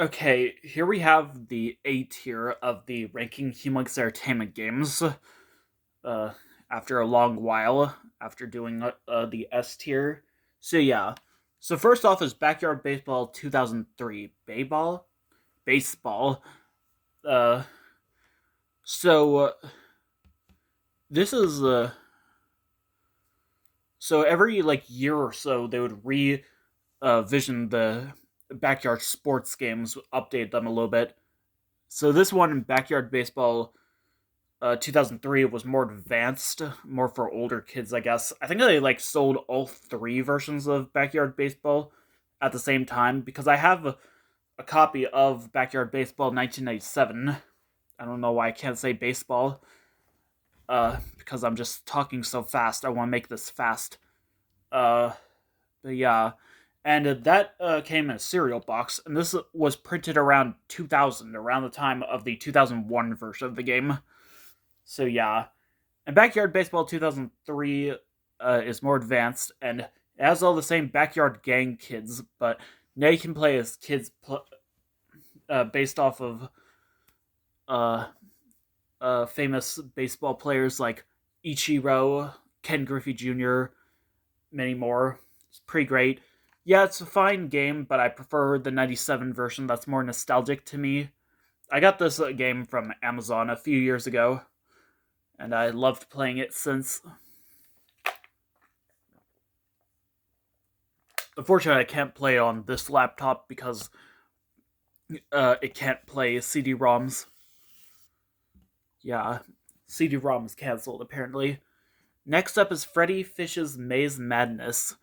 Okay, here we have the A tier of the ranking Humongous Entertainment games. Uh, After a long while, after doing the S tier. So yeah, so first off is Backyard Baseball 2003 baseball. Uh, so this is so every like year or so they would vision the backyard sports games, update them a little bit. So this one, Backyard Baseball 2003, was more advanced, more for older kids, I guess. I think they like sold all three versions of Backyard Baseball at the same time because I have a copy of Backyard Baseball 1997. I don't know why I can't say baseball. Because I'm just talking so fast. I want to make this fast. Uh, but yeah, and that came in a cereal box, and this was printed around 2000, around the time of the 2001 version of the game. So yeah, and Backyard Baseball 2003 is more advanced, and it has all the same backyard gang kids, but now you can play as based off of uh, famous baseball players like Ichiro, Ken Griffey Jr., many more. It's pretty great. Yeah, it's a fine game, but I prefer the 97 version that's more nostalgic to me. I got this game from Amazon a few years ago, and I loved playing it since. Unfortunately, I can't play on this laptop because it can't play CD-ROMs. Yeah, CD-ROM is cancelled apparently. Next up is Freddy Fish's Maze Madness.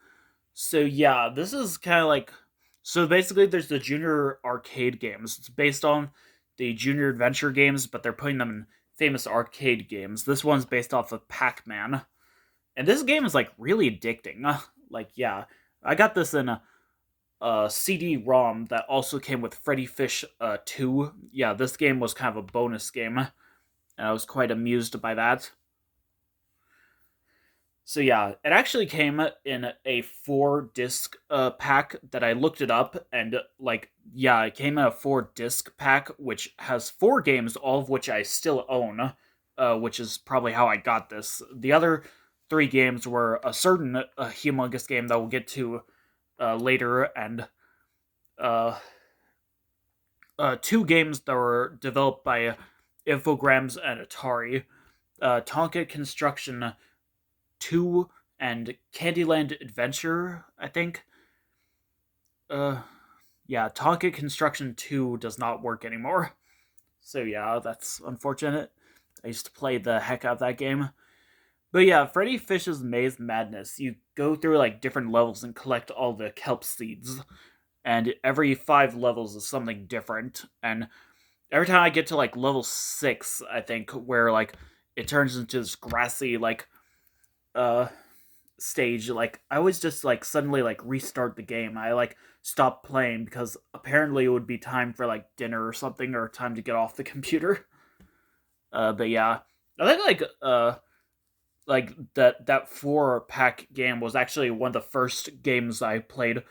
So yeah, this is kind of like so basically there's the junior arcade games. It's based on the junior adventure games, but they're putting them in famous arcade games. This one's based off of Pac-Man. And this game is like really addicting. Like yeah, I got this in a CD-ROM that also came with Freddy Fish 2. Yeah, this game was kind of a bonus game, and I was quite amused by that. So yeah, it actually came in a 4 disc pack that I looked it up, and like yeah, it came in a 4 disc pack which has 4 games, all of which I still own, which is probably how I got this. The other 3 games were a certain humongous game that we'll get to later, and uh, 2 games that were developed by Infogrames and Atari. Tonka Construction 2 and Candyland Adventure, I think. Uh, yeah, Tonka Construction 2 does not work anymore. So yeah, that's unfortunate. I used to play the heck out of that game. But yeah, Freddy Fish's Maze Madness. You go through like different levels and collect all the kelp seeds. And every 5 levels is something different. And every time I get to like level 6, I think, where like it turns into this grassy like uh stage, like I always just like suddenly like restart the game. I like stop playing because apparently it would be time for like dinner or something, or time to get off the computer. But yeah, I think like that 4 pack game was actually one of the first games I played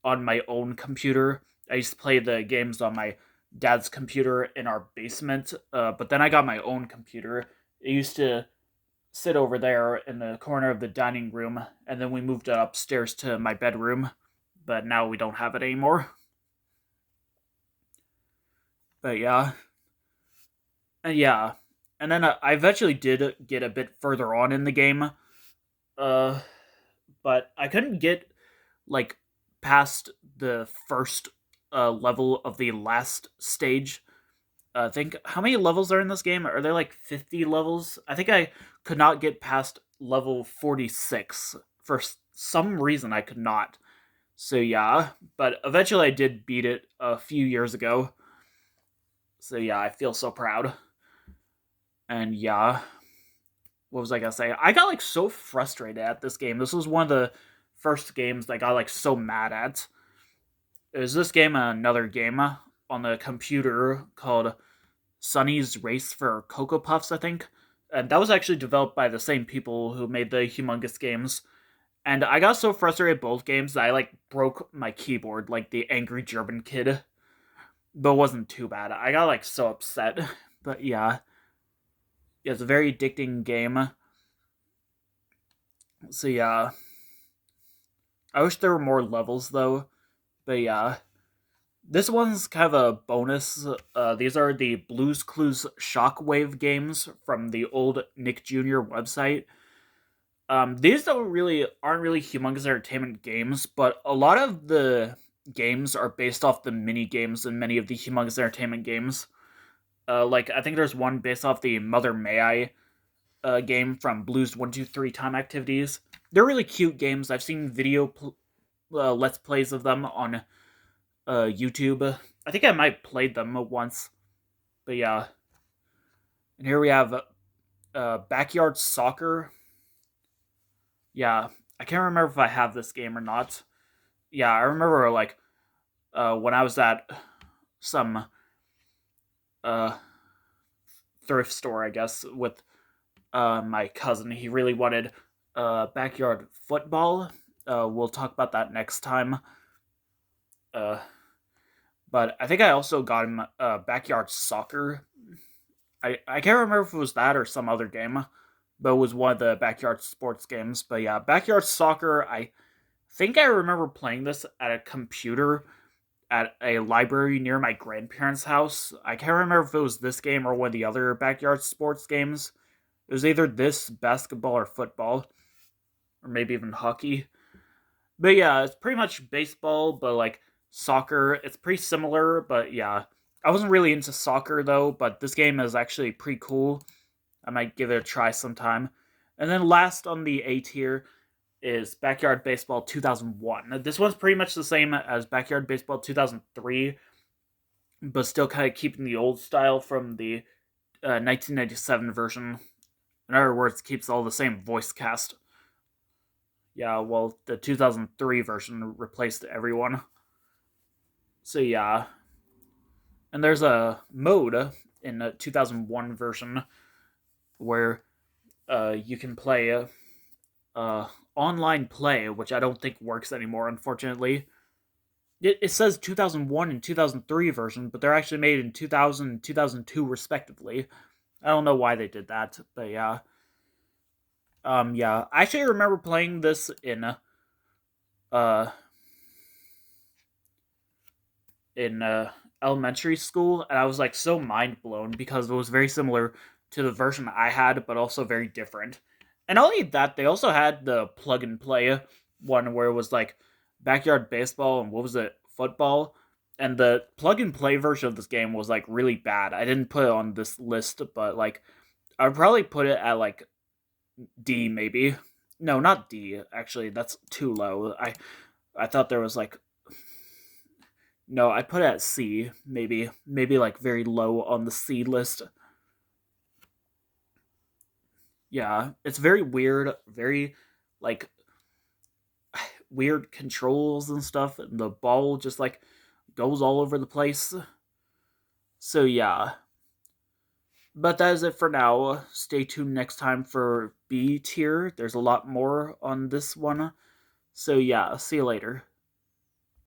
on my own computer. I used to play the games on my dad's computer in our basement, but then I got my own computer. It used to sit over there in the corner of the dining room, and then we moved it upstairs to my bedroom, but now we don't have it anymore. But yeah, and yeah, and then I eventually did get a bit further on in the game, uh, but I couldn't get like past the first level of the last stage. I think how many levels are in this game? Are there like 50 levels? I think I could not get past level 46 for some reason. I could not. So yeah, but eventually I did beat it a few years ago. So yeah, I feel so proud. And yeah, what was I gonna say? I got like so frustrated at this game. This was one of the first games that I got like so mad at. It was this game and another game on the computer called Sunny's Race for Cocoa Puffs, I think. And that was actually developed by the same people who made the Humongous games. And I got so frustrated at both games that I like broke my keyboard like the angry German kid. but it wasn't too bad. I got like so upset. But yeah, it's a very addicting game. So yeah, I wish there were more levels though. But yeah, this one's kind of a bonus. These are the Blues Clues Shockwave games from the old Nick Jr. website. These don't really aren't really humongous entertainment games, but a lot of the games are based off the mini games in many of the humongous entertainment games. Like I think there's one based off the Mother May I game from Blues 123 Time Activities. They're really cute games. I've seen let's plays of them on YouTube. I think I might played them once, but yeah. And here we have backyard soccer. Yeah, I can't remember if I have this game or not. Yeah, I remember like when I was at some uh, thrift store, I guess, with my cousin. He really wanted backyard football. We'll talk about that next time. Uh, but I think I also got him backyard soccer. I can't remember if it was that or some other game, but it was one of the backyard sports games. But yeah, backyard soccer. I think I remember playing this at a computer at a library near my grandparents' house. I can't remember if it was this game or one of the other backyard sports games. It was either this, basketball, or football, or maybe even hockey. But yeah, it's pretty much baseball, but like soccer. It's pretty similar, but yeah. I wasn't really into soccer though, but this game is actually pretty cool. I might give it a try sometime. And then last on the A tier is Backyard Baseball 2001. This one's pretty much the same as Backyard Baseball 2003, but still kind of keeping the old style from the 1997 version. In other words, keeps all the same voice cast. Yeah, well, the 2003 version replaced everyone. So yeah, and there's a mode in the 2001 version where you can play online play, which I don't think works anymore, unfortunately. It says 2001 and 2003 version, but they're actually made in 2000 and 2002 respectively. I don't know why they did that, but yeah. Yeah, I actually remember playing this uh in elementary school, and I was like so mind blown because it was very similar to the version I had, but also very different. And not only that, they also had the plug and play one where it was like backyard baseball and what was it, football. And the plug and play version of this game was like really bad. I didn't put it on this list, but like I would probably put it at like D maybe. No, not D. Actually, that's too low. I thought there was like no, I put it at C, maybe like very low on the C list. Yeah, it's very weird, very like weird controls and stuff, and the ball just like goes all over the place. So yeah, but that is it for now. Stay tuned next time for B tier. There's a lot more on this one. So yeah, see you later.